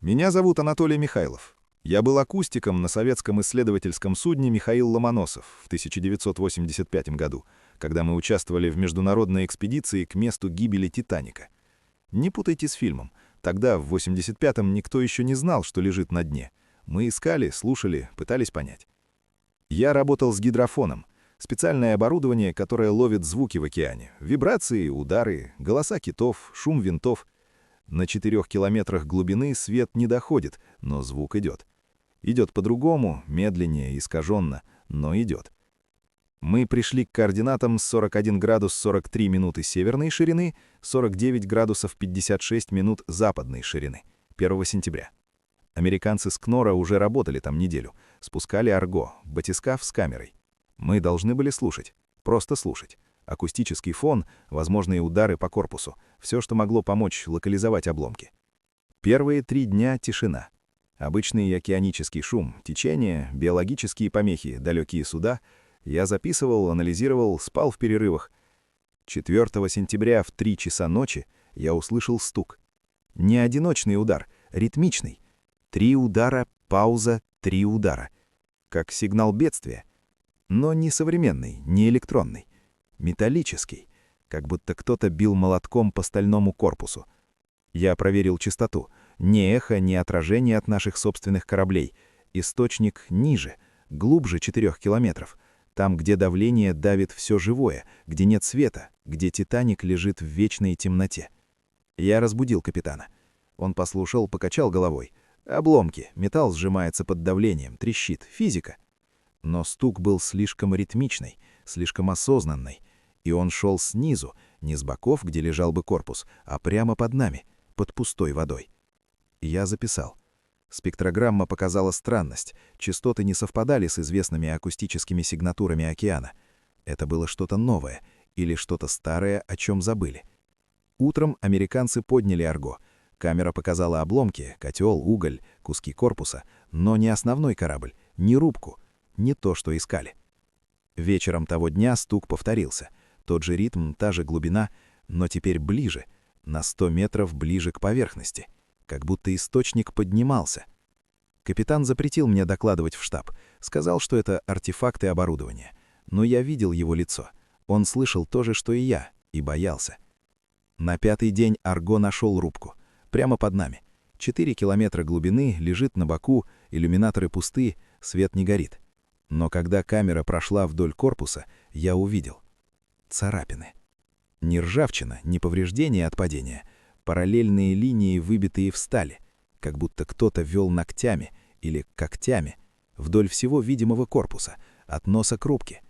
Меня зовут Анатолий Михайлов. Я был акустиком на советском исследовательском судне «Михаил Ломоносов» в 1985 году, когда мы участвовали в международной экспедиции к месту гибели «Титаника». Не путайте с фильмом. Тогда, в 85-м, никто еще не знал, что лежит на дне. Мы искали, слушали, пытались понять. Я работал с гидрофоном. Специальное оборудование, которое ловит звуки в океане. Вибрации, удары, голоса китов, шум винтов. На 4 километрах глубины свет не доходит, но звук идет. Идет по-другому, медленнее, искаженно, но идет. Мы пришли к координатам 41 градус 43 минуты северной ширины, 49 градусов 56 минут западной ширины, 1 сентября. Американцы с КНОРа уже работали там неделю, спускали арго, батискаф с камерой. Мы должны были слушать, просто слушать. Акустический фон, возможные удары по корпусу, все, что могло помочь локализовать обломки. Первые 3 дня тишина. Обычный океанический шум, течение, биологические помехи, далекие суда. Я записывал, анализировал, спал в перерывах. 4 сентября в 3 часа ночи я услышал стук. Не одиночный удар, ритмичный. 3 удара, пауза, 3 удара. Как сигнал бедствия. Но не современный, не электронный. Металлический, как будто кто-то бил молотком по стальному корпусу. Я проверил частоту. Ни эхо, ни отражение от наших собственных кораблей. Источник ниже, глубже 4 километров. Там, где давление давит все живое, где нет света, где «Титаник» лежит в вечной темноте. Я разбудил капитана. Он послушал, покачал головой. Обломки, металл сжимается под давлением, трещит, физика. Но стук был слишком ритмичный, слишком осознанный, и он шел снизу, не с боков, где лежал бы корпус, а прямо под нами, под пустой водой. Я записал. Спектрограмма показала странность, частоты не совпадали с известными акустическими сигнатурами океана. Это было что-то новое или что-то старое, о чем забыли. Утром американцы подняли арго. Камера показала обломки, котел, уголь, куски корпуса, но не основной корабль, не рубку, не то, что искали. Вечером того дня стук повторился. Тот же ритм, та же глубина, но теперь ближе, на 100 метров ближе к поверхности, как будто источник поднимался. Капитан запретил мне докладывать в штаб, сказал, что это артефакты оборудования. Но я видел его лицо. Он слышал то же, что и я, и боялся. На 5-й день арго нашел рубку. Прямо под нами. 4 километра глубины, лежит на боку, иллюминаторы пусты, свет не горит. Но когда камера прошла вдоль корпуса, я увидел царапины. Не ржавчина, не повреждения от падения. Параллельные линии, выбитые в стали, как будто кто-то вел ногтями или когтями вдоль всего видимого корпуса, от носа к рубке.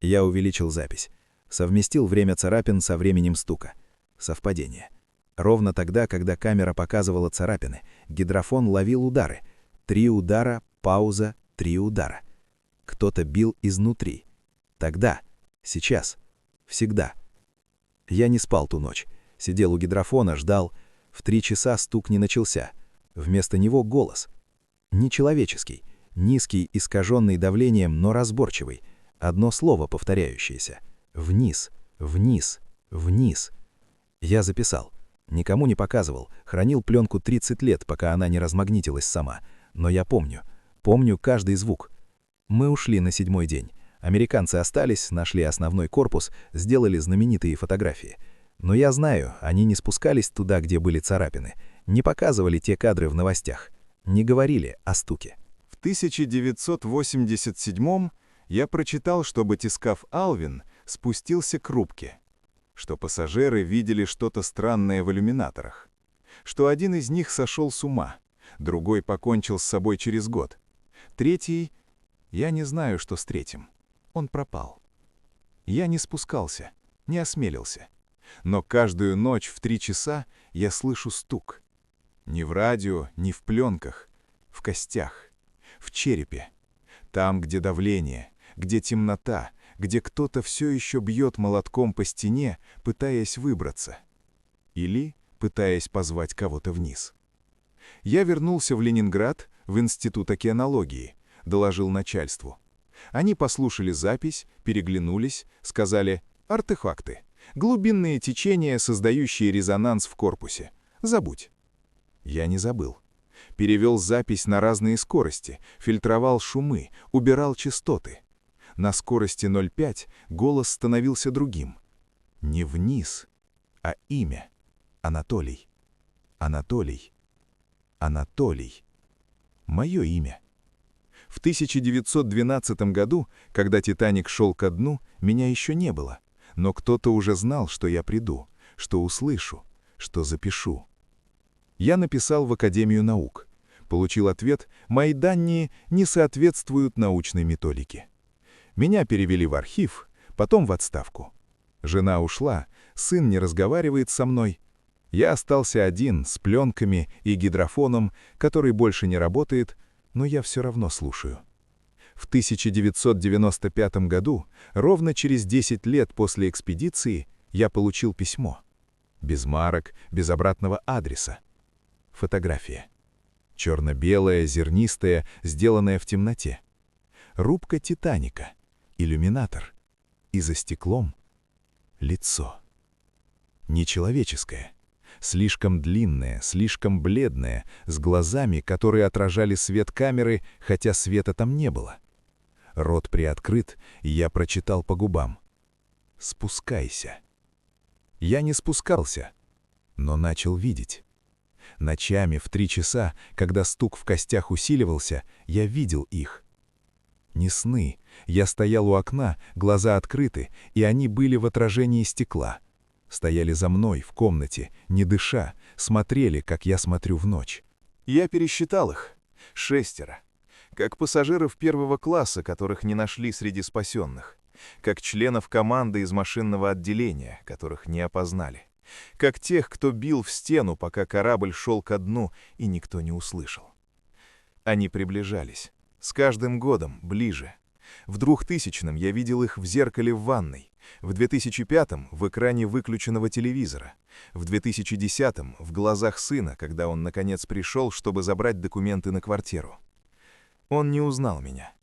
Я увеличил запись. Совместил время царапин со временем стука. Совпадение. Ровно тогда, когда камера показывала царапины, гидрофон ловил удары. 3 удара, пауза, 3 удара. Кто-то бил изнутри. Тогда, сейчас, всегда. Я не спал ту ночь. Сидел у гидрофона, ждал. В 3 часа стук не начался. Вместо него голос. Нечеловеческий, низкий, искаженный давлением, но разборчивый. Одно слово повторяющееся. Вниз, вниз, вниз. Я записал. Никому не показывал. Хранил пленку 30 лет, пока она не размагнитилась сама. Но я помню. Помню каждый звук. Мы ушли на 7-й день. Американцы остались, нашли основной корпус, сделали знаменитые фотографии. Но я знаю, они не спускались туда, где были царапины, не показывали те кадры в новостях, не говорили о стуке. В 1987 я прочитал, что батискаф «Алвин» спустился к рубке, что пассажиры видели что-то странное в иллюминаторах, что один из них сошел с ума, другой покончил с собой через год, третий... Я не знаю, что с третьим. Он пропал. Я не спускался, не осмелился. Но каждую ночь в 3 часа я слышу стук. Ни в радио, ни в пленках. В костях. В черепе. Там, где давление, где темнота, где кто-то все еще бьет молотком по стене, пытаясь выбраться. Или пытаясь позвать кого-то вниз. Я вернулся в Ленинград, в Институт океанологии. Доложил начальству. Они послушали запись, переглянулись, сказали «артефакты, глубинные течения, создающие резонанс в корпусе. Забудь». Я не забыл. Перевел запись на разные скорости, фильтровал шумы, убирал частоты. На скорости 0,5 голос становился другим. Не вниз, а имя. Анатолий. Анатолий. Анатолий. Мое имя. В 1912 году, когда «Титаник» шел ко дну, меня еще не было. Но кто-то уже знал, что я приду, что услышу, что запишу. Я написал в Академию наук. Получил ответ: мои данные не соответствуют научной методике. Меня перевели в архив, потом в отставку. Жена ушла, сын не разговаривает со мной. Я остался один с пленками и гидрофоном, который больше не работает, но я все равно слушаю. В 1995 году, ровно через 10 лет после экспедиции, я получил письмо. Без марок, без обратного адреса. Фотография. Черно-белая, зернистая, сделанная в темноте. Рубка «Титаника». Иллюминатор. И за стеклом лицо. Нечеловеческое. Слишком длинное, слишком бледное, с глазами, которые отражали свет камеры, хотя света там не было. Рот приоткрыт, и я прочитал по губам: «Спускайся». Я не спускался, но начал видеть. Ночами в 3 часа, когда стук в костях усиливался, я видел их. Не сны. Я стоял у окна, глаза открыты, и они были в отражении стекла. Стояли за мной в комнате, не дыша, смотрели, как я смотрю в ночь. Я пересчитал их. 6. Как пассажиров первого класса, которых не нашли среди спасенных. Как членов команды из машинного отделения, которых не опознали. Как тех, кто бил в стену, пока корабль шел ко дну, и никто не услышал. Они приближались. С каждым годом ближе. В 2000-м я видел их в зеркале в ванной. В 2005-м в экране выключенного телевизора. В 2010-м в глазах сына, когда он наконец пришел, чтобы забрать документы на квартиру. Он не узнал меня.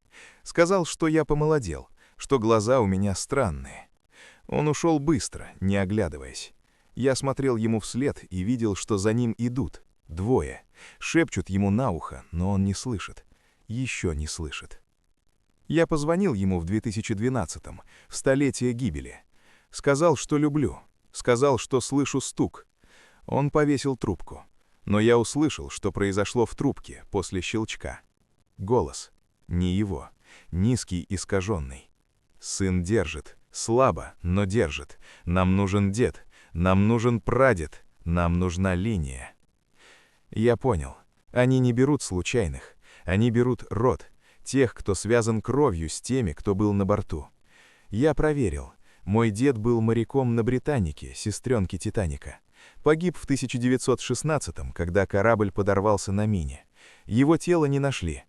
Сказал, что я помолодел, что глаза у меня странные. Он ушел быстро, не оглядываясь. Я смотрел ему вслед и видел, что за ним идут. 2. Шепчут ему на ухо, но он не слышит. Еще не слышит. Я позвонил ему в 2012-м, в столетие гибели. Сказал, что люблю. Сказал, что слышу стук. Он повесил трубку. Но я услышал, что произошло в трубке после щелчка. Голос. Не его. Низкий, искаженный. Сын держит. Слабо, но держит. Нам нужен дед. Нам нужен прадед. Нам нужна линия. Я понял. Они не берут случайных. Они берут род. Тех, кто связан кровью с теми, кто был на борту. Я проверил. Мой дед был моряком на Британике, сестренке Титаника. Погиб в 1916-м, когда корабль подорвался на мине. Его тело не нашли.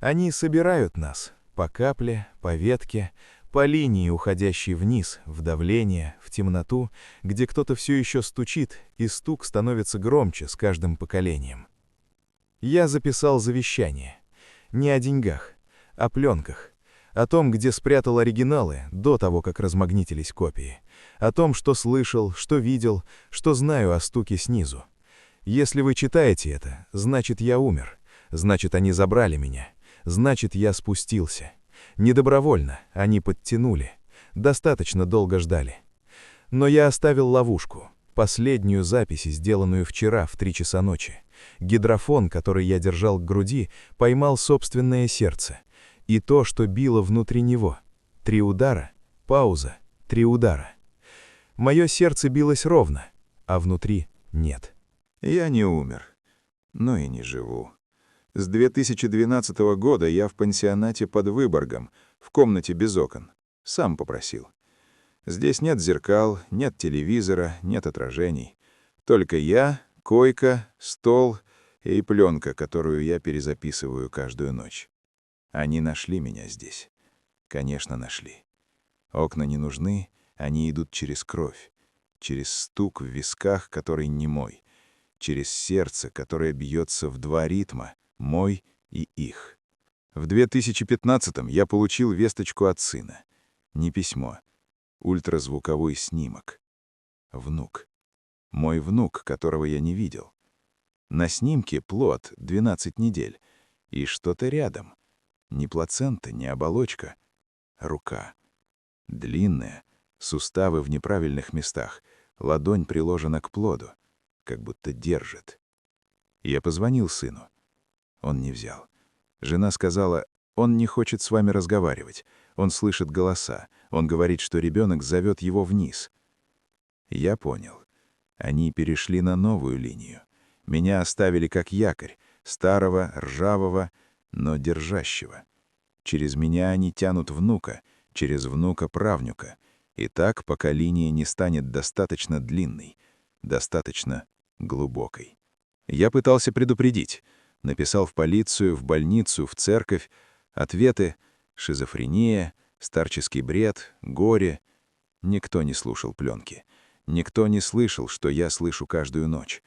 Они собирают нас по капле, по ветке, по линии, уходящей вниз, в давление, в темноту, где кто-то все еще стучит, и стук становится громче с каждым поколением. Я записал завещание. Не о деньгах, о пленках, о том, где спрятал оригиналы до того, как размагнитились копии, о том, что слышал, что видел, что знаю о стуке снизу. Если вы читаете это, значит, я умер, значит, они забрали меня, значит, я спустился. Не добровольно, они подтянули, достаточно долго ждали. Но я оставил ловушку, последнюю запись, сделанную вчера в 3 часа ночи. Гидрофон, который я держал к груди, поймал собственное сердце. И то, что било внутри него. 3 удара, пауза, 3 удара. Мое сердце билось ровно, а внутри нет. Я не умер, но и не живу. С 2012 года я в пансионате под Выборгом, в комнате без окон. Сам попросил. Здесь нет зеркал, нет телевизора, нет отражений. Только я, койка, стол и пленка, которую я перезаписываю каждую ночь. Они нашли меня здесь. Конечно, нашли. Окна не нужны, они идут через кровь, через стук в висках, который не мой, через сердце, которое бьется в 2 ритма, мой и их. В 2015-м я получил весточку от сына. Не письмо, ультразвуковой снимок. Внук. Мой внук, которого я не видел. На снимке плод 12 недель. И что-то рядом. Ни плацента, ни оболочка. Рука. Длинная, суставы в неправильных местах. Ладонь приложена к плоду, как будто держит. Я позвонил сыну. Он не взял. Жена сказала, он не хочет с вами разговаривать. Он слышит голоса. Он говорит, что ребенок зовет его вниз. Я понял. Они перешли на новую линию. Меня оставили как якорь, старого, ржавого, но держащего. Через меня они тянут внука, через внука правнука. И так, пока линия не станет достаточно длинной, достаточно глубокой. Я пытался предупредить. Написал в полицию, в больницу, в церковь. Ответы — шизофрения, старческий бред, горе. Никто не слушал пленки. Никто не слышал, что я слышу каждую ночь.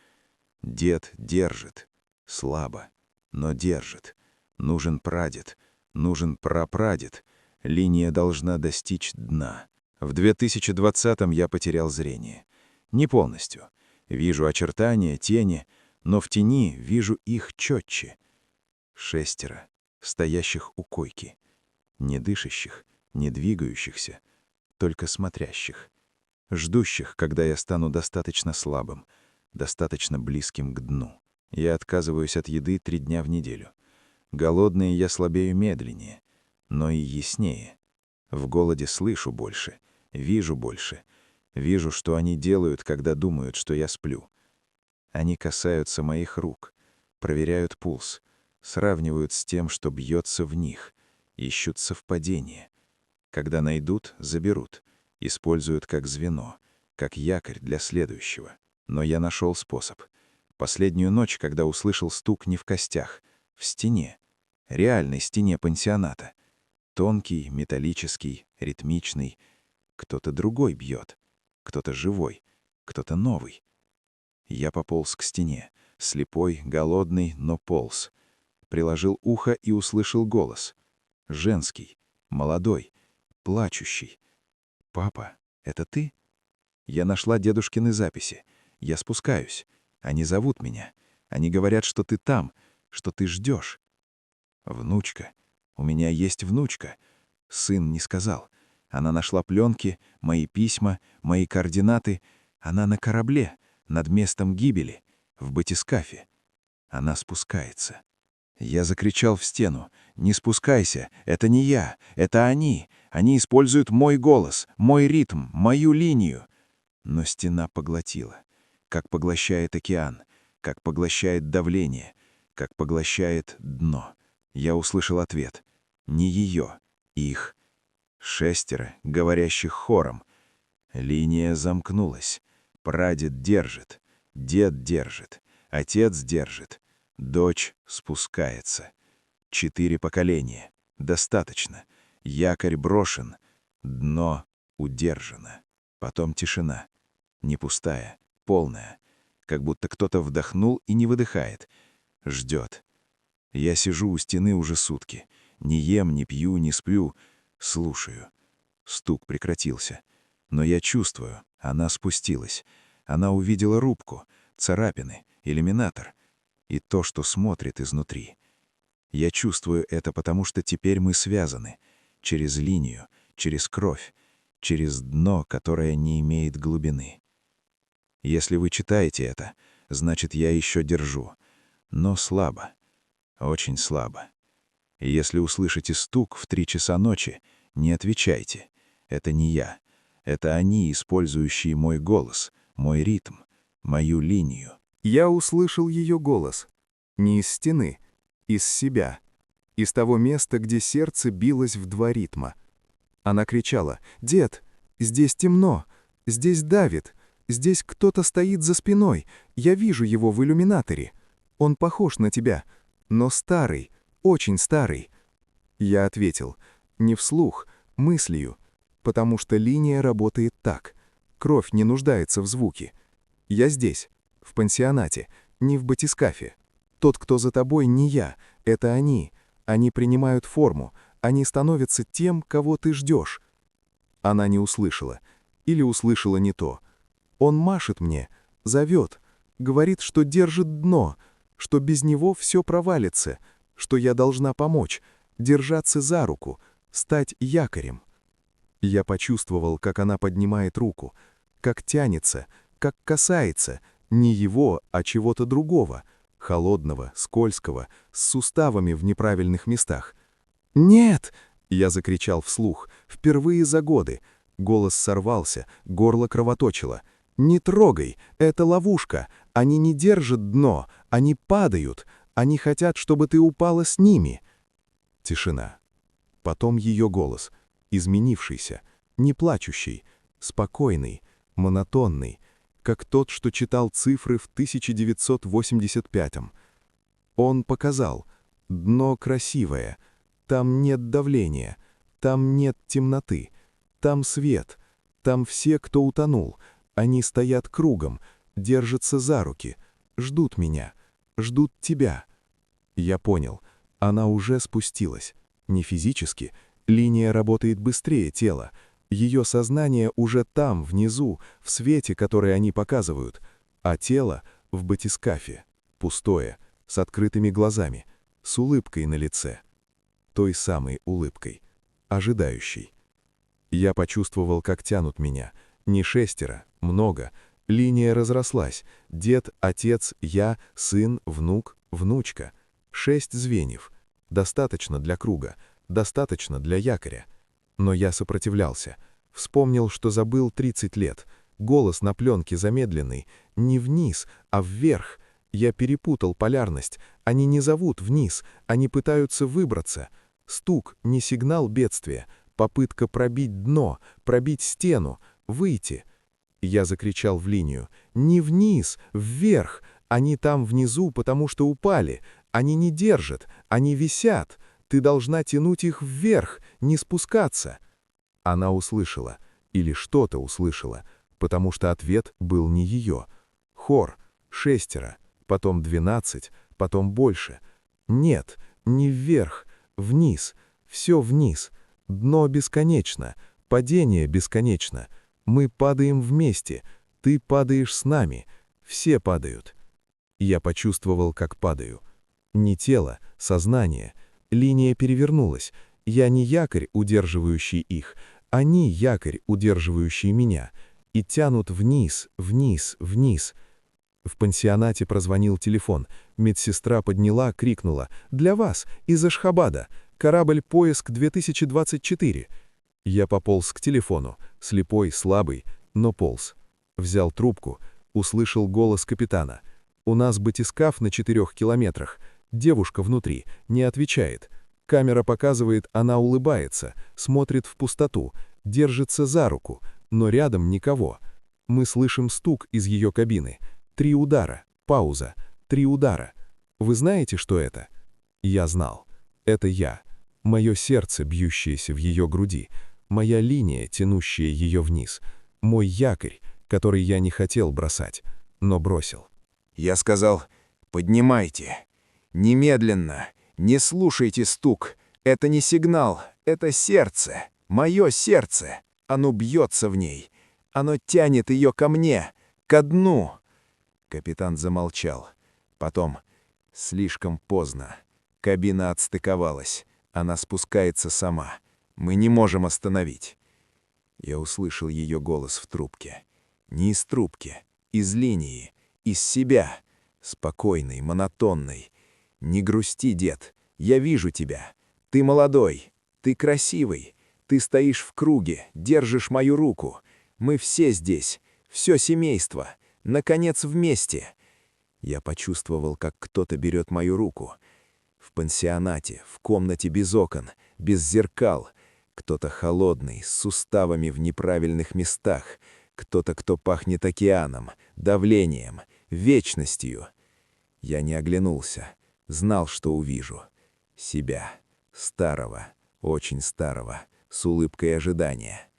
Дед держит. Слабо, но держит. Нужен прадед, нужен прапрадед. Линия должна достичь дна. В 2020-м я потерял зрение. Не полностью. Вижу очертания, тени, но в тени вижу их четче. 6, стоящих у койки. Не дышащих, не двигающихся, только смотрящих. Ждущих, когда я стану достаточно слабым, достаточно близким к дну. Я отказываюсь от еды 3 дня в неделю. Голодный я слабею медленнее, но и яснее. В голоде слышу больше, вижу больше. Вижу, что они делают, когда думают, что я сплю. Они касаются моих рук, проверяют пульс, сравнивают с тем, что бьется в них, ищут совпадения. Когда найдут, заберут, используют как звено, как якорь для следующего. Но я нашел способ. Последнюю ночь, когда услышал стук не в костях, в стене, реальной стене пансионата. Тонкий, металлический, ритмичный. Кто-то другой бьет, кто-то живой, кто-то новый. Я пополз к стене, слепой, голодный, но полз. Приложил ухо и услышал голос. Женский, молодой, плачущий. «Папа, это ты?» Я нашла дедушкины записи. Я спускаюсь. Они зовут меня. Они говорят, что ты там, что ты ждешь. Внучка. У меня есть внучка. Сын не сказал. Она нашла пленки, мои письма, мои координаты. Она на корабле, над местом гибели, в батискафе. Она спускается. Я закричал в стену. «Не спускайся! Это не я! Это они! Они используют мой голос, мой ритм, мою линию!» Но стена поглотила. Как поглощает океан, как поглощает давление, как поглощает дно. Я услышал ответ. Не ее, их. 6, говорящих хором. Линия замкнулась. Прадед держит, дед держит, отец держит, дочь спускается. 4 поколения. Достаточно. Якорь брошен, дно удержано. Потом тишина. Не пустая, полная. Как будто кто-то вдохнул и не выдыхает. Ждет. Я сижу у стены уже сутки. Не ем, не пью, не сплю. Слушаю. Стук прекратился. Но я чувствую, она спустилась. Она увидела рубку, царапины, иллюминатор. И то, что смотрит изнутри. Я чувствую это, потому что теперь мы связаны. Через линию, через кровь, через дно, которое не имеет глубины. Если вы читаете это, значит, я еще держу. Но слабо. Очень слабо. И если услышите стук в 3 часа ночи, не отвечайте. Это не я. Это они, использующие мой голос, мой ритм, мою линию. Я услышал ее голос. Не из стены, из себя. Из того места, где сердце билось в 2 ритма. Она кричала: «Дед, здесь темно, здесь давит, здесь кто-то стоит за спиной, я вижу его в иллюминаторе. Он похож на тебя, но старый, очень старый». Я ответил, не вслух, мыслью, потому что линия работает так. Кровь не нуждается в звуке. Я здесь, в пансионате, не в батискафе. Тот, кто за тобой, не я, это они. Они принимают форму, они становятся тем, кого ты ждешь. Она не услышала. Или услышала не то. Он машет мне, зовет, говорит, что держит дно, что без него все провалится, что я должна помочь, держаться за руку, стать якорем. Я почувствовал, как она поднимает руку, как тянется, как касается не его, а чего-то другого, холодного, скользкого, с суставами в неправильных местах. «Нет!» — я закричал вслух, впервые за годы. Голос сорвался, горло кровоточило. «Не трогай! Это ловушка! Они не держат дно! Они падают! Они хотят, чтобы ты упала с ними!» Тишина. Потом ее голос, изменившийся, не плачущий, спокойный, монотонный, как тот, что читал цифры в 1985-м. Он показал: дно красивое, там нет давления, там нет темноты, там свет, там все, кто утонул, они стоят кругом, держатся за руки, ждут меня, ждут тебя. Я понял, она уже спустилась, не физически, линия работает быстрее тела, ее сознание уже там, внизу, в свете, который они показывают, а тело в батискафе, пустое, с открытыми глазами, с улыбкой на лице. Той самой улыбкой, ожидающей. Я почувствовал, как тянут меня. Не 6, много. Линия разрослась. Дед, отец, я, сын, внук, внучка. 6 звеньев. Достаточно для круга, достаточно для якоря. Но я сопротивлялся. Вспомнил, что забыл 30 лет. Голос на пленке замедленный. Не вниз, а вверх. Я перепутал полярность. Они не зовут вниз, они пытаются выбраться. Стук — не сигнал бедствия. Попытка пробить дно, пробить стену, выйти. Я закричал в линию. «Не вниз, вверх! Они там внизу, потому что упали. Они не держат, они висят. Ты должна тянуть их вверх, не спускаться». Она услышала, или что-то услышала, потому что ответ был не ее. Хор, 6, потом 12, потом больше. Нет, не вверх, вниз, все вниз. Дно бесконечно, падение бесконечно. Мы падаем вместе, ты падаешь с нами, все падают. Я почувствовал, как падаю. Не тело, сознание. Линия перевернулась. Я не якорь, удерживающий их. Они якорь, удерживающий меня. И тянут вниз, вниз, вниз. В пансионате прозвонил телефон. Медсестра подняла, крикнула: «Для вас, из Ашхабада. Корабль «Поиск 2024». Я пополз к телефону, слепой, слабый, но полз. Взял трубку, услышал голос капитана. «У нас батискаф на 4 километрах. Девушка внутри, не отвечает. Камера показывает, она улыбается, смотрит в пустоту, держится за руку, но рядом никого. Мы слышим стук из ее кабины. 3 удара, пауза, 3 удара. Вы знаете, что это?» Я знал. Это я. Мое сердце, бьющееся в ее груди. Моя линия, тянущая ее вниз. Мой якорь, который я не хотел бросать, но бросил. Я сказал: «Поднимайте. Немедленно. Не слушайте стук. Это не сигнал, это сердце. Мое сердце. Оно бьется в ней. Оно тянет ее ко мне, ко дну». Капитан замолчал. Потом: «Слишком поздно. Кабина отстыковалась. Она спускается сама. Мы не можем остановить». Я услышал ее голос в трубке. Не из трубки, из линии, из себя. Спокойный, монотонный. «Не грусти, дед. Я вижу тебя. Ты молодой. Ты красивый. Ты стоишь в круге, держишь мою руку. Мы все здесь. Все семейство. Наконец, вместе». Я почувствовал, как кто-то берет мою руку. В пансионате, в комнате без окон, без зеркал. Кто-то холодный, с суставами в неправильных местах. Кто-то, кто пахнет океаном, давлением, вечностью. Я не оглянулся. Знал, что увижу. Себя. Старого, очень старого, с улыбкой ожидания.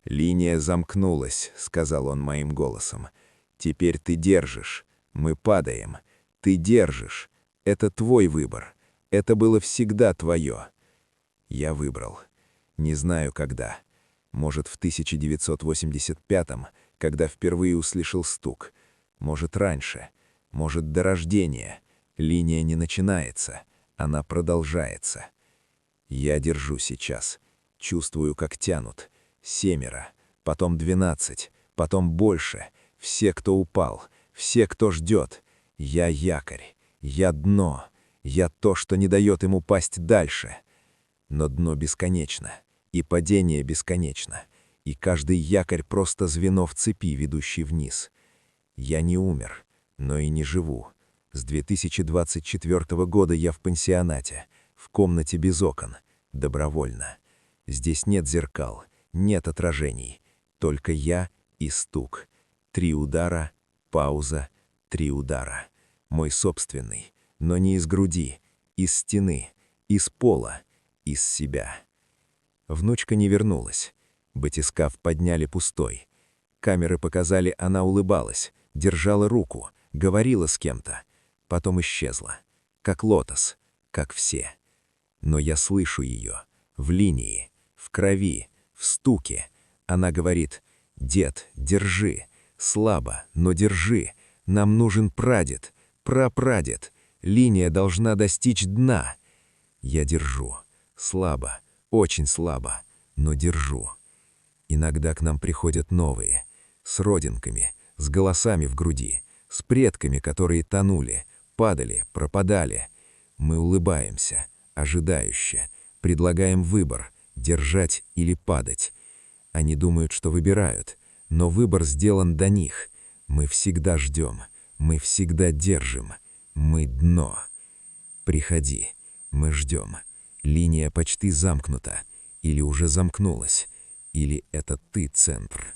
«Линия замкнулась», — сказал он моим голосом. «Теперь ты держишь. Мы падаем. Ты держишь. Это твой выбор. Это было всегда твое». Я выбрал. Не знаю, когда. Может, в 1985-м, когда впервые услышал стук. Может, раньше. Может, до рождения. Линия не начинается, она продолжается. Я держу сейчас. Чувствую, как тянут. 7, потом 12, потом больше. Все, кто упал, все, кто ждет. Я якорь, я дно, я то, что не дает им упасть дальше. Но дно бесконечно, и падение бесконечно, и каждый якорь просто звено в цепи, ведущей вниз. Я не умер, но и не живу. С 2024 года я в пансионате, в комнате без окон, добровольно. Здесь нет зеркал, нет отражений, только я и стук. 3 удара, пауза, 3 удара. Мой собственный, но не из груди, из стены, из пола, из себя. Внучка не вернулась. Батискаф подняли пустой. Камеры показали, она улыбалась, держала руку, говорила с кем-то. Потом исчезла. Как лотос, как все. Но я слышу ее. В линии, в крови, в стуке. Она говорит: «Дед, держи. Слабо, но держи. Нам нужен прадед, прапрадед. Линия должна достичь дна». Я держу. Слабо, очень слабо, но держу. Иногда к нам приходят новые, с родинками, с голосами в груди, с предками, которые тонули, падали, пропадали. Мы улыбаемся, ожидающе, предлагаем выбор — держать или падать. Они думают, что выбирают, но выбор сделан до них. Мы всегда ждем, мы всегда держим, мы дно. Приходи, мы ждем. Линия почти замкнута, или уже замкнулась, или это ты центр.